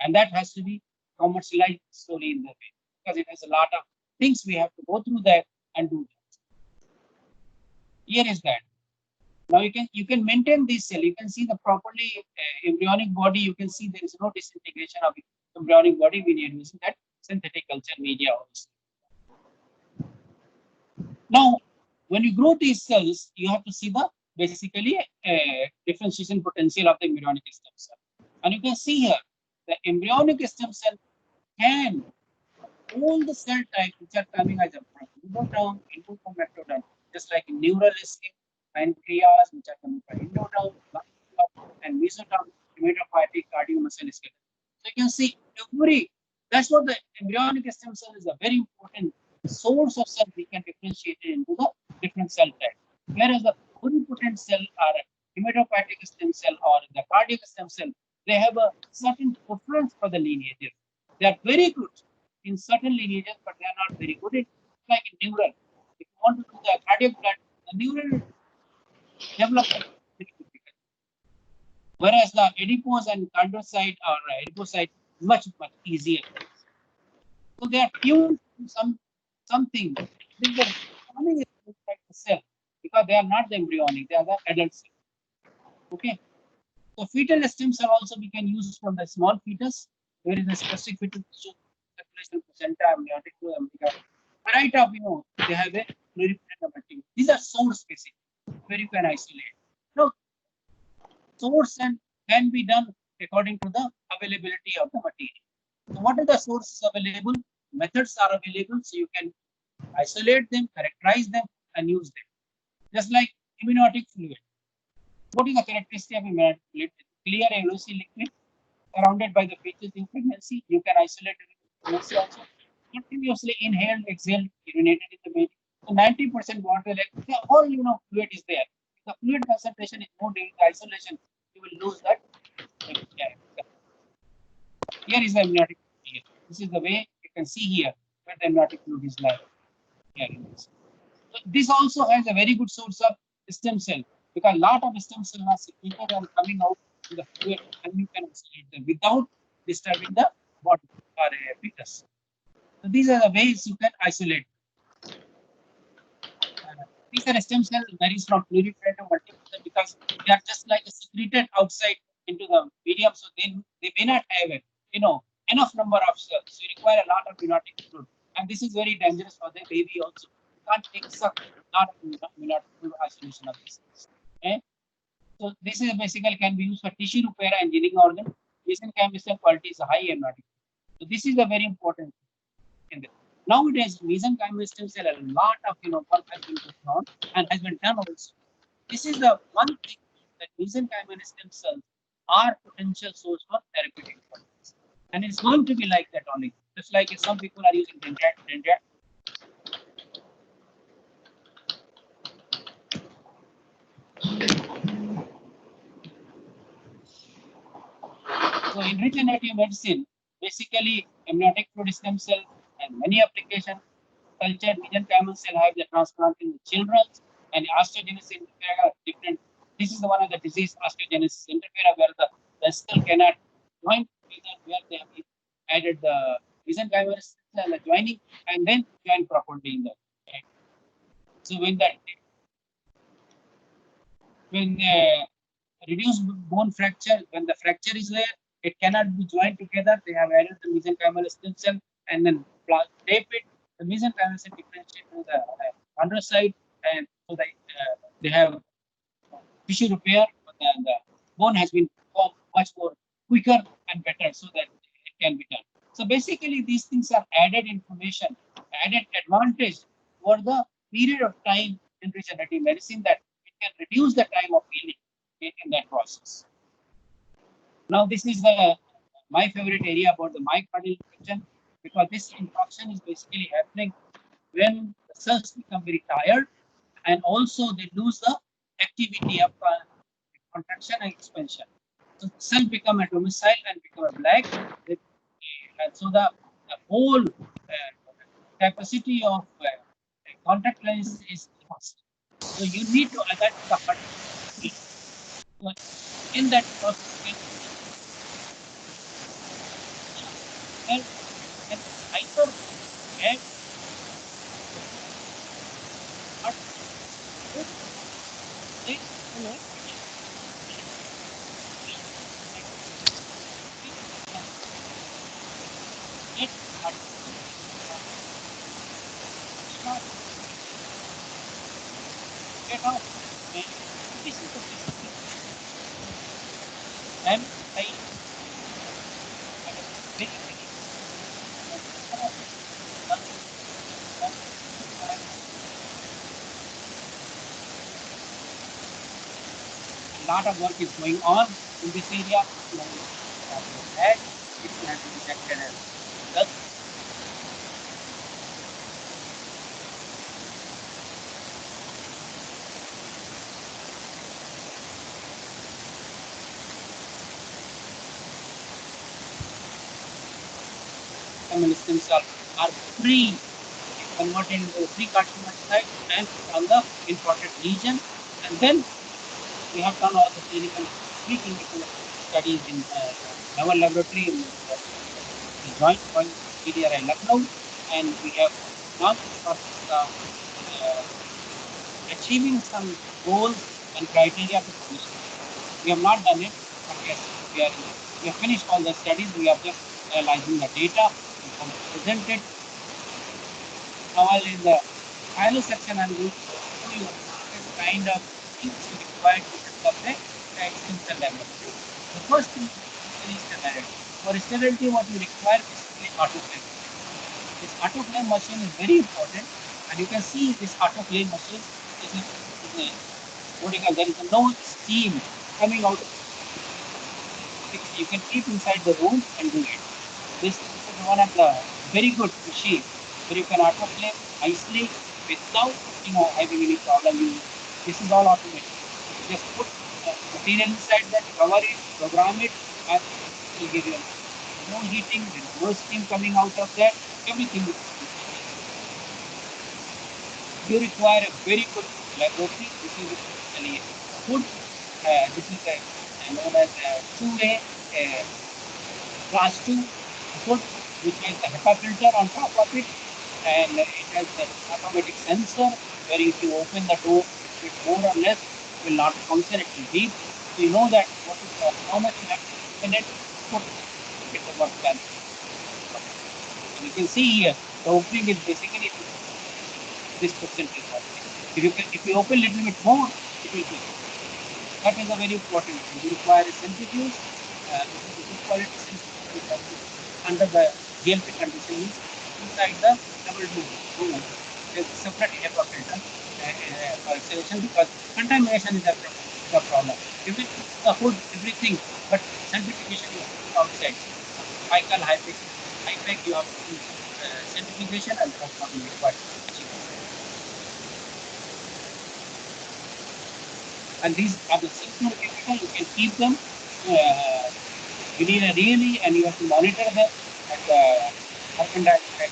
And that has to be commercialized slowly in the way, because it has a lot of things we have to go through that and do that. Here is that. Now you can maintain this cell. You can see the properly embryonic body. You can see there is no disintegration of embryonic body. We need using that synthetic culture media also. Now, when you grow these cells, you have to see the basically differentiation potential of the embryonic stem cell. And you can see here the embryonic stem cell can all the cell types which are coming as a endoderm, endoderm, ectoderm, just like neural escape, pancreas, which are coming from endoderm, and mesoderm, hematopoietic, cardiomuscle skeleton. So you can see that's what the embryonic stem cell is, a very important source of cell we can differentiate it into the different cell types. Whereas the pluripotent cell or hematopoietic stem cell or the cardiac stem cell, they have a certain preference for the lineages. They are very good in certain lineages, but they are not very good in, like in neural. If you want to do the cardiac blood, the neural development is very difficult. Whereas the adipose and chondrocyte or adipocyte much easier. So they are tuned to something. The forming is like the cell, because they are not the embryonic, they are the adult cell. Okay. So fetal stem cell also we can use from the small fetus. There is a specific fetal circulation, placenta, amniotic fluid, variety of they have a pluripotent. These are source specific where you can isolate. Now, source and can be done according to the availability of the material. So what are the sources available? Methods are available, so you can isolate them, characterize them, and use them. Just like amniotic fluid. What is the characteristic of amniotic fluid? Clear elusive liquid surrounded by the features in pregnancy. You can isolate it in pregnancy also. Continuously inhaled, exhaled, urinated in the baby. So 90% water, like all fluid is there. If the fluid concentration is more during the isolation, you will lose that. Here is the amniotic fluid. This is the way you can see here where the amniotic fluid is lying. Here in this. So this also has a very good source of stem cell, because a lot of stem cells are secreted and coming out in the fluid, and you can isolate them without disturbing the body or a fetus. So these are the ways you can isolate. These are stem cells varies from pluripotent to multipotent, because they are just like secreted outside into the medium, so they may not have enough number of cells. So you require a lot of amniotic fluid, and this is very dangerous for the baby also. You can't take suck lot of amniotic fluid isolation of this. Okay? So this is basically can be used for tissue repair and healing organ. Mesenchymal quality is high amniotic. So this is a very important thing. Nowadays, mesenchymal stem cell, a lot of work has been done and has been done also. This is the one thing that mesenchymal stem cells are potential source for therapeutic purposes. And it's going to be like that only. Just like if some people are using dendritic. So in regenerative medicine, basically amniotic fluid stem cell and many applications. Cultured mesenchymal cell have the transplant in the children, and osteogenesis imperfecta different. This is the one of the disease osteogenesis imperfecta, where the skull cannot join together, where they have added the mesenchymal cell and the joining, and then join properly in that. Right? So when reduced bone fracture, when the fracture is there, It cannot be joined together. They have added the mesenchymal stem cell and then tape it. The mesenchymal cell differentiate to the chondrocyte, and so they have tissue repair. But the bone has been formed much more quicker and better, so that it can be done. So basically, these things are added information, added advantage for the period of time in regenerative medicine, that it can reduce the time of healing in that process. Now, this is my favorite area about the myocardial infarction, because this infarction is basically happening when the cells become very tired, and also they lose the activity of contraction and expansion. So the cell become a domicile and become a black, and so the whole capacity of contact lens is lost. So you need to adapt the heart. So in that process, and either add heart Hello. get heart start get out. And this is the basically, and I very lot of work is going on in this area. That it has been detected as well. Stem cells are free, converted into free cartilage and on the infiltrated region, and then we have done all the clinical preclinical studies in our laboratory in the joint point area in Lucknow, and we have now achieving some goals and criteria to publish. We have not done it, but yes, we have finished all the studies. We are just analyzing the data and present it. Now, in the final section, I'm going to show you what kind of things required to develop a stem cell laboratory. The first thing is sterility. For sterility, what you require is autoclave. This autoclave machine is very important, and you can see this autoclave machine is there is no steam coming out. You can keep inside the room and do it. This is one of the very good machines where you can autoclave, isolate without having any problem. This is all automated. You just put material inside that, cover it, program it, and it will give you no heating, no steam coming out of that. Everything is you require a very good laboratory. This is basically food. This is known as 2A class 2 food, which has the HEPA filter on top of it, and it has the automatic sensor where if you open the door, it more or less will not function, it will beep. So you know that how much you have to open it, put get the work done. And you can see here, the opening is basically this percentage. If you open a little bit more, it will be. That is a very important thing. You require a centrifuge, good quality centrifuge under the GLP conditions inside the double room. There's a separate HEPA filter for selection, because contamination is the problem. Even the hood, everything, but centrifugation is outside. Cycle, high pack, you have to do centrifugation, and that's what is required. And these are the secure chemicals. You can keep them. You need a really, and you have to monitor them at the carbon dioxide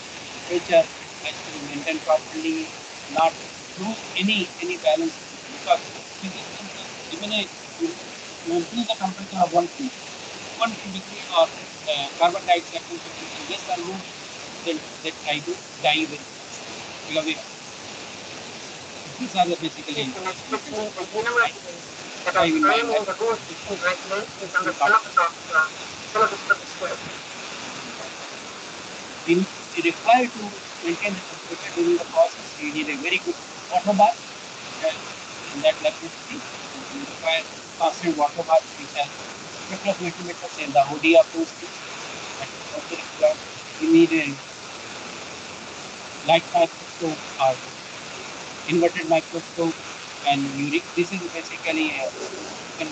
temperature has to be maintained properly, not lose any balance, because if you eliminate, you increase the temperature of 1 degree or carbon dioxide concentration less than room, then they try to die with because these are the basically You require to maintain the temperature during the process. You need a very good water bath in that laboratory. You require constant water bath, which has a couple of millimeters in the OD of those things. That is also required. You need a light microscope or inverted microscope, and this is basically you can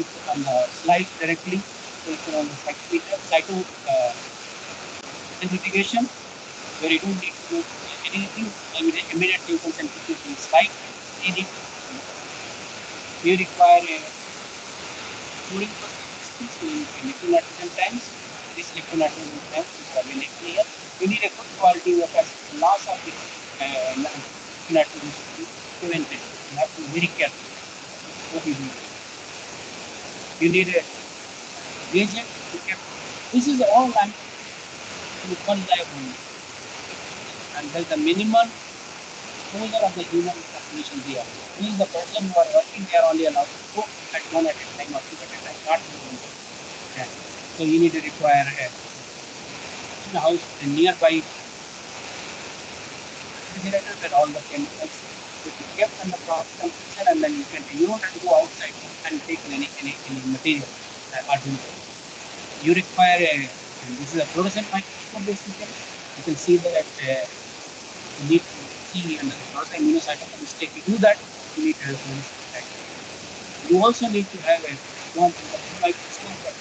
put on the slide directly. So you put on the cyto centrifugation, where you don't need to do anything. Immediately you can centrifuge the slide. You require a cooling process, so you can liquid nitrogen tanks. This liquid nitrogen tanks is available here. You need a good quality of acid. Loss of the liquid nitrogen should be prevented. You have to be very careful what you do. You need a reagent to keep. This is all I'm in one lab only. And there's the minimal exposure of the human population here. This is the person who are working there only allowed to go at one at a time or two at a time, not more. Yeah. So you need to require in the house a nearby refrigerator with all the chemicals to be kept in the proper temperature, and then you don't have to go outside and take any material or do that. You require and this is a fluorescent microscope basically. You can see that you need to see under the fluorescent immunocytochemistry. To do that, you need to have fluorescent microscope. You also need to have a microscope, a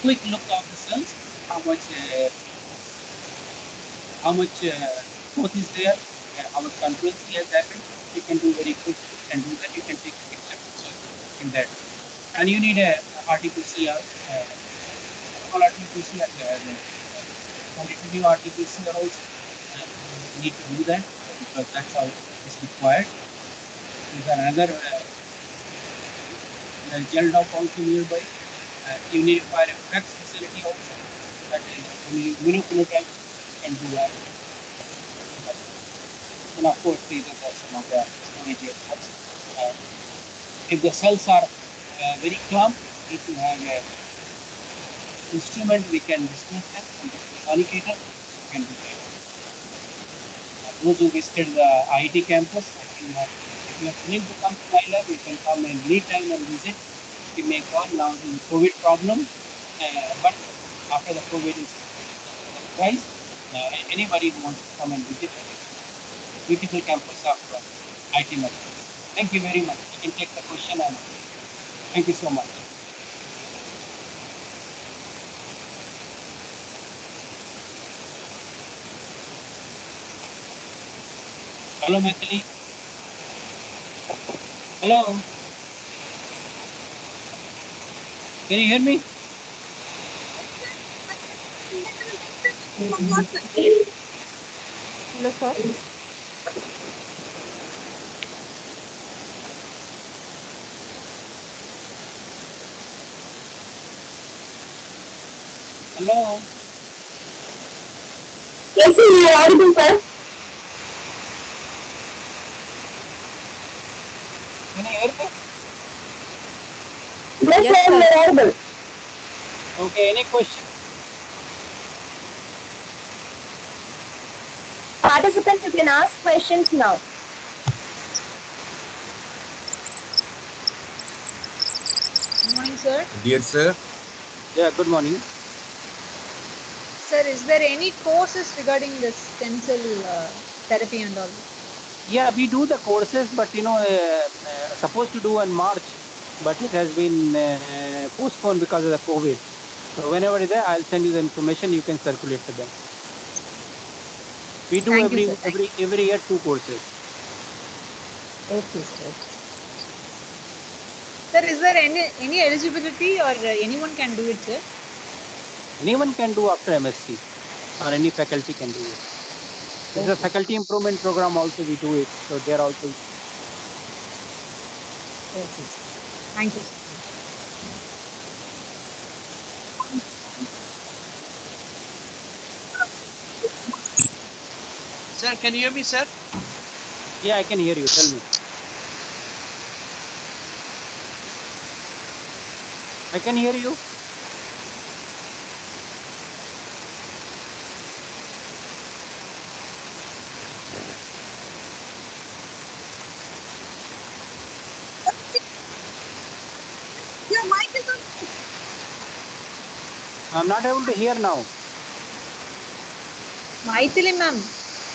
quick look of the cells, how much growth is there, how much concurrency has happened. You can do very quick and do that. You can take a picture also in that. And you need a RT-PCR, RT-PCR, quantitative RT-PCR also. You need to do that because that's how it's required. There's another gel dock also nearby. You need to require a FACS facility also. That is immunophenotype can do that. And of course, these are some of the storage areas. If the cells are very clump, if you have a instrument, we can dismiss them from the collicator. You can do that. Those who visited the IIT campus, I think if you are willing to come to my lab, you can come anytime and visit. We may call now the COVID problem, but after the COVID is rise, anybody who wants to come and visit, beautiful campus of IT Madras. Thank you very much. You can take the question and thank you so much. Hello, Maithili. Hello. Can you hear me? Hello, sir. Hello. Yes, sir, you are audible, sir. Can you hear me? Yes, Yes, sir, you sir. are audible. Okay, any question? Participants, you can ask questions now. Good morning, sir. Dear sir, Yeah, good morning. Sir, is there any courses regarding this stem cell therapy and all? Yeah, we do the courses, but supposed to do in March, but it has been postponed because of the COVID. So whenever it's there, I'll send you the information. You can circulate to them. We do Thank you, sir. every year 2 courses. Okay, sir. Sir, is there any eligibility or anyone can do it, sir? Anyone can do after MSc, or any faculty can do it. There's a faculty improvement program also. We do it, so they're also. Okay. Thank you, sir. Sir, can you hear me, sir? Yeah, I can hear you. Tell me. I can hear you. I'm not able to hear now. Maithili ma'am.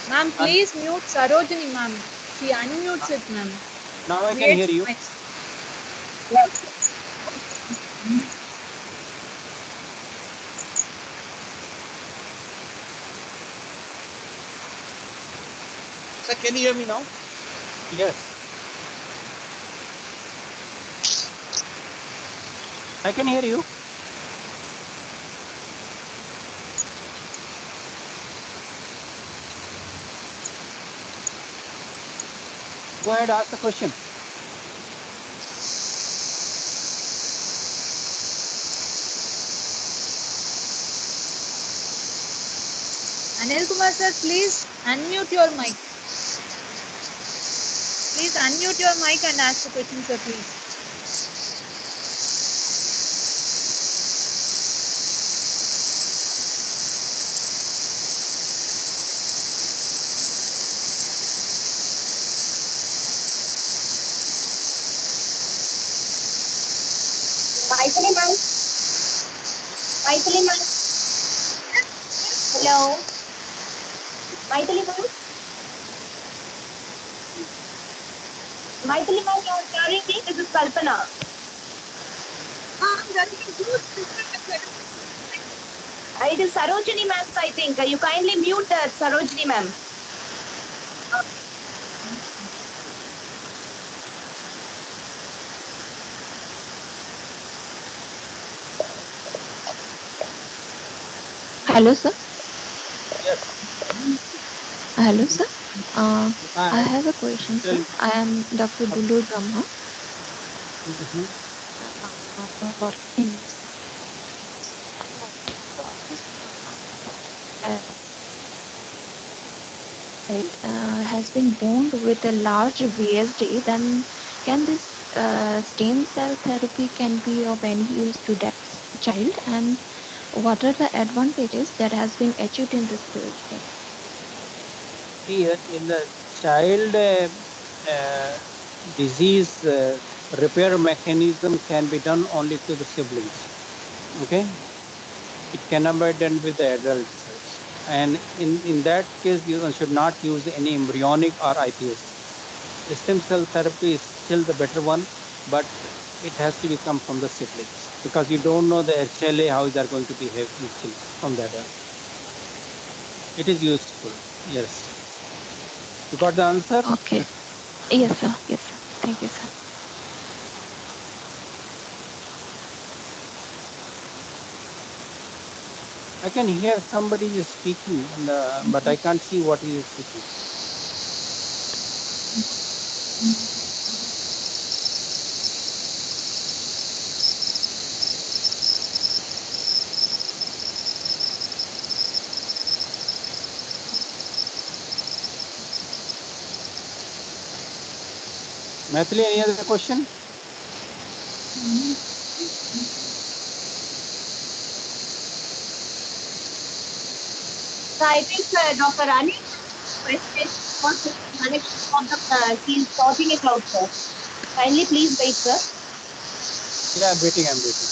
Ma'am, please mute Sarojini ma'am. She unmutes it, ma'am. Now I can Creates hear you. noise. Sir, can you hear me now? Yes. I can hear you. Go ahead, ask the question. Anil Kumar sir, please unmute your mic. Please unmute your mic and ask the question, sir, please. Maithili ma'am. Maithili ma'am. Hello. Maithili ma'am. Maithili ma'am, you're hearing me? This is Kalpana. It is Sarojini ma'am, I think. You kindly mute Sarojini ma'am. Hello, sir. Yes. Hello, sir. I Hi. have a question, Tell sir. me. I am Dr. Dulur Brahma. Mhm. Has been born with a large VSD, then can this stem cell therapy can be of any use to that child? And what are the advantages that has been achieved in this stage? Here in the child disease repair mechanism can be done only to the siblings. Okay. It cannot be done with the adult cells. And in that case, you should not use any embryonic or iPS. The stem cell therapy is still the better one, but it has to come from the siblings because you don't know the HLA, how they are going to behave initially from the adult. It is useful. Yes. You got the answer? Okay. Yes, sir. Yes, sir. Thank you, sir. I can hear somebody is speaking, but I can't see what he is speaking. Maithili, any other question? So I think Dr. Rani question wants to connect on the he's sorting it out, sir. Kindly please wait, sir. Yeah, I'm waiting. I'm waiting.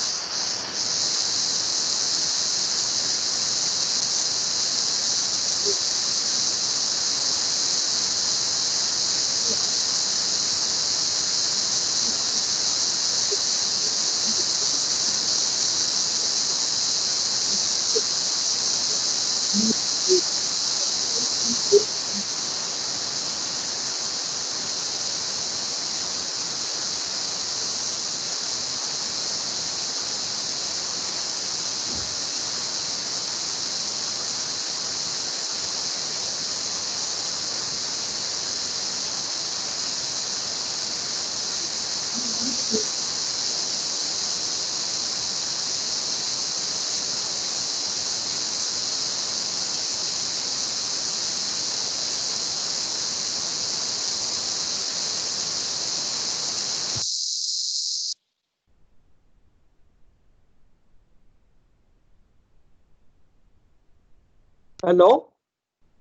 Hello?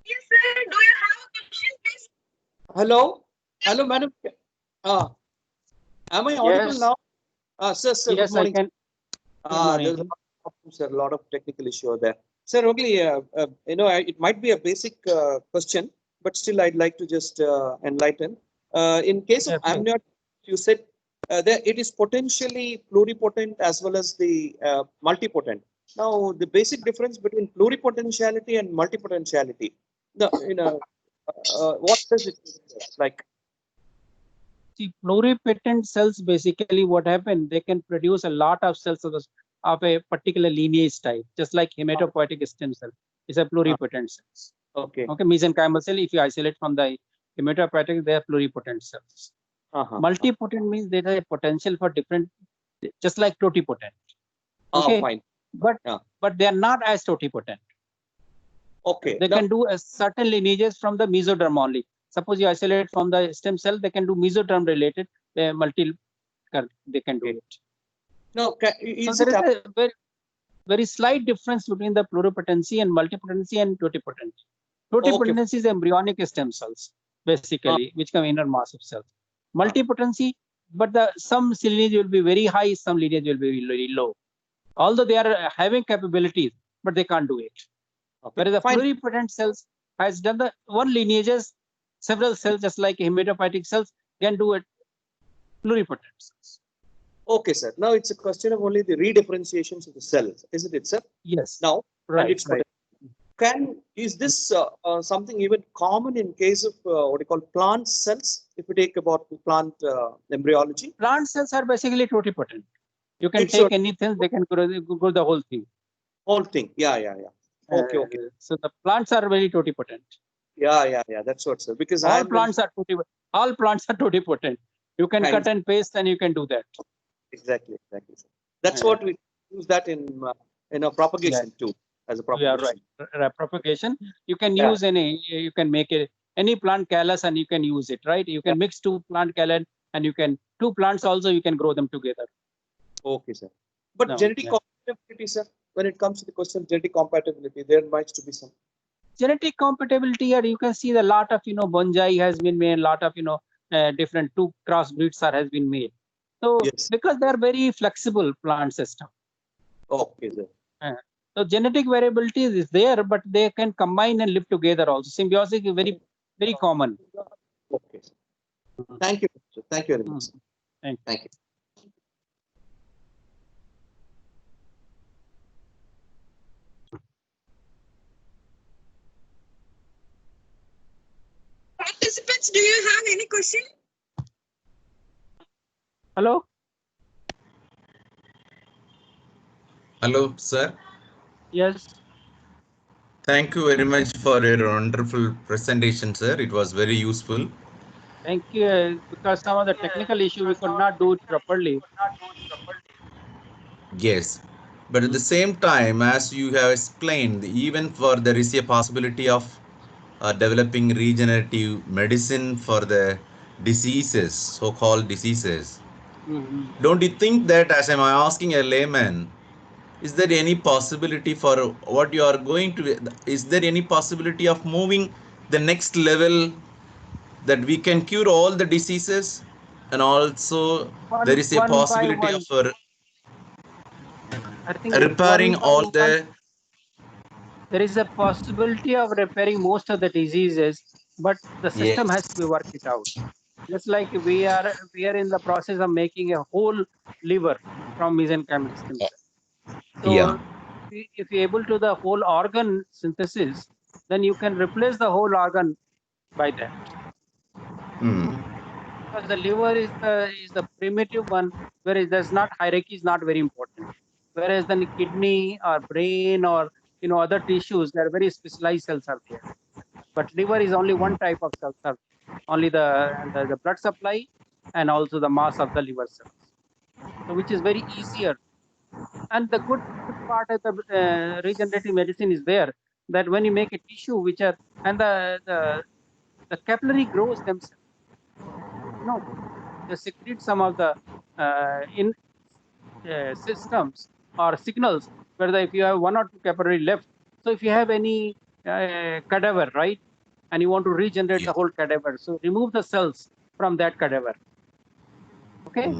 Yes, sir. Do you have a question, please? Hello? Hello, madam. Am I audible Yes. now? Sir, good Yes, I morning. can. Good morning. There's a lot problem, sir. A lot of technical issue there. Sir, only, it might be a basic question, but still I'd like to just enlighten. In case of Okay. amniotic, you said that it is potentially pluripotent as well as the multipotent. Now, the basic difference between pluripotentiality and multipotentiality, what does it mean, like? See, pluripotent cells, basically what happened, they can produce a lot of cells of a particular lineage type, just like hematopoietic stem cell is a pluripotent cells. Okay. Okay, mesenchymal cell, if you isolate from the hematopoietic, they are pluripotent cells. Multipotent means they have a potential for different, just like totipotent. Okay, Fine. but they are not as totipotent. Okay. They can do a certain lineages from the mesoderm only. Suppose you isolate from the stem cell, they can do mesoderm related, they can do it. No, So there is a very, very slight difference between the pluripotency and multipotency and totipotency. Totipotency is embryonic stem cells, basically, which come inner mass of cells. Multipotency, but some lineage will be very high, some lineage will be very low. Although they are having capabilities, but they can't do it. Whereas the pluripotent cells has done the one lineages, several cells, just like hematopoietic cells, can do it. Pluripotent cells. Okay, sir. Now it's a question of only the redifferentiations of the cells, isn't it, sir? Yes. Now, Right. Is this something even common in case of what you call plant cells? If we take about the plant embryology, Plant cells are basically totipotent. You can It's take a- anything, they can grow the whole thing. whole thing. Yeah. Okay. So the plants are very totipotent. Yeah. That's what, sir. Because All plants are totipotent. You can Right. cut and paste, and you can do that. Exactly, sir. That's what we use that in propagation too, as a Yeah, propagation. right. Propagation. You can Yeah. use you can make any plant callus and you can use it, right? You can mix two plant callus and two plants also, you can grow them together. Okay, sir. But No, genetic yeah. compatibility, sir, when it comes to the question of genetic compatibility, there might to be some. Genetic compatibility, or you can see the lot of, bonsai has been made, lot of, different two crossbreeds has been made. So Yes. because they are very flexible plant system. Okay, sir. So genetic variability is there, but they can combine and live together also. Symbiosis is very, very common. Okay, sir. Thank you, sir. Thank you very much, sir. Thank you. Participants, do you have any question? Hello? Hello, sir. Yes. Thank you very much for your wonderful presentation, sir. It was very useful. Thank you. Because some of the technical issue, we could not do it properly. Yes. But at the same time, as you have explained, even for there is a possibility of developing regenerative medicine for the diseases, so-called diseases. Don't you think that, as I'm asking a layman, is there any possibility for what you are going to, is there any possibility of moving the next level that we can cure all the diseases, and also there is a One by possibility one. of I think repairing one by all one, the, there is a possibility of repairing most of the diseases, but the system has to be worked it out. Just like we are in the process of making a whole liver from mesenchymal stem cell. So yeah. if you're able to the whole organ synthesis, then you can replace the whole organ by that. Because the liver is the primitive one, whereas there's not hierarchy is not very important. Whereas the kidney or brain or other tissues, there are very specialized cells are there. But liver is only one type of cells, are only the blood supply and also the mass of the liver cells. So which is very easier. And the good part of the regenerative medicine is there, that when you make a tissue which are and the capillary grows themselves. They secrete some of the systems or signals, whether if you have one or two capillary left. So if you have any cadaver, right, and you want to regenerate the whole cadaver, so remove the cells from that cadaver. Okay.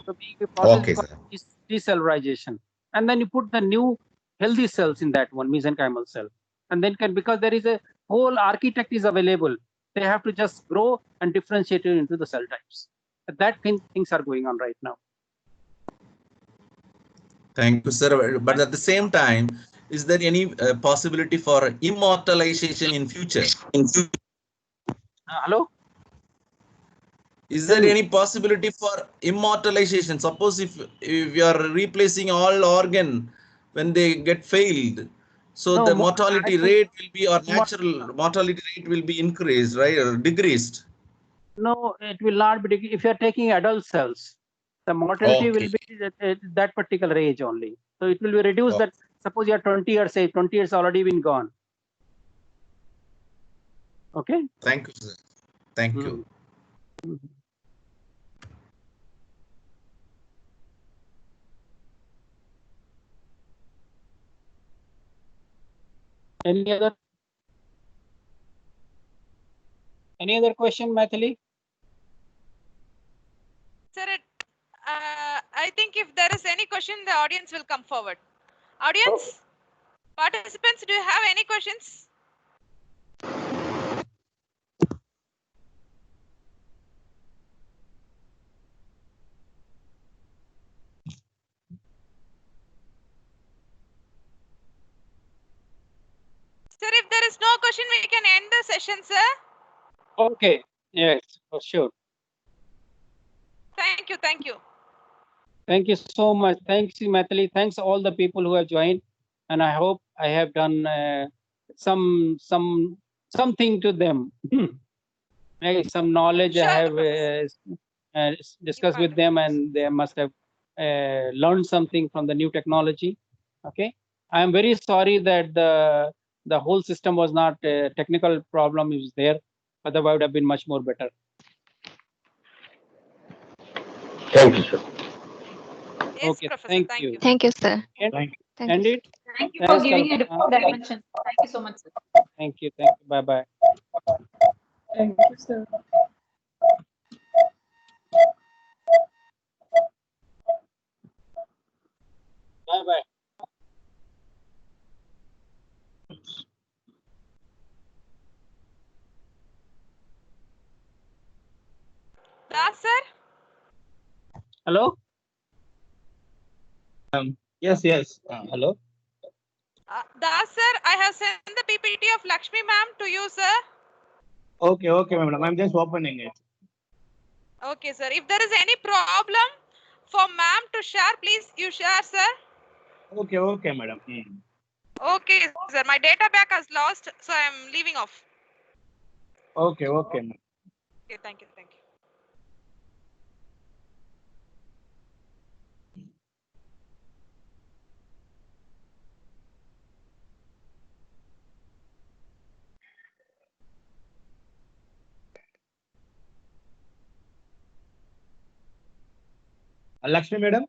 So the process Okay, called sir. decellularization. and then you put the new healthy cells in that one mesenchymal cell, and then because there is a whole architect is available, they have to just grow and differentiate it into the cell types. Things are going on right now. Thank you, sir. But at the same time, is there any possibility for immortalization in future? Hello? Is Tell there me. any possibility for immortalization? Suppose if you are replacing all organ when they get failed, so No, the mo- mortality I think- rate will be, or natural mortality rate will be increased, right, or decreased? No, it will not be. If you are taking adult cells, the mortality will Okay. be at that particular age only. So it will be reduced. Oh. That suppose you are 20 years age, 20 years already been gone. Okay. Thank you, sir. Thank you. Any other question, Maithili? Sir, I think if there is any question, the audience will come forward. Audience, participants, do you have any questions? Sir, if there is no question, we can end the session, sir. Okay. Yes, for sure. Thank you. Thank you. Thank you so much. Thanks, Maithili. Thanks all the people who have joined, and I hope I have done something to them. Maybe some knowledge I have discussed with them, and they must have learned something from the new technology. Okay, I am very sorry that the whole system was not technical problem is there. Otherwise, would have been much more better. Thank you, sir. Yes, Okay, Professor. thank Thank you. you. Thank you, sir. Thank you. Thank End you. it. Thank you for Thanks, giving a Kalpana. different dimension. Thank you so much, sir. Thank you. Thank you. Bye bye. Thank you, sir. Bye bye. Das, sir? Hello. Yes, yes. Hello. Das, sir, I have sent the PPT of Lakshmi ma'am to you, sir. Okay, okay, madam. I'm just opening it. Okay, sir. If there is any problem for ma'am to share, please you share, sir. Okay, okay, madam. Okay, sir. My data back has lost, so I'm leaving off. Okay, okay, ma'am. Okay, thank you. Thank you. Lakshmi, madam.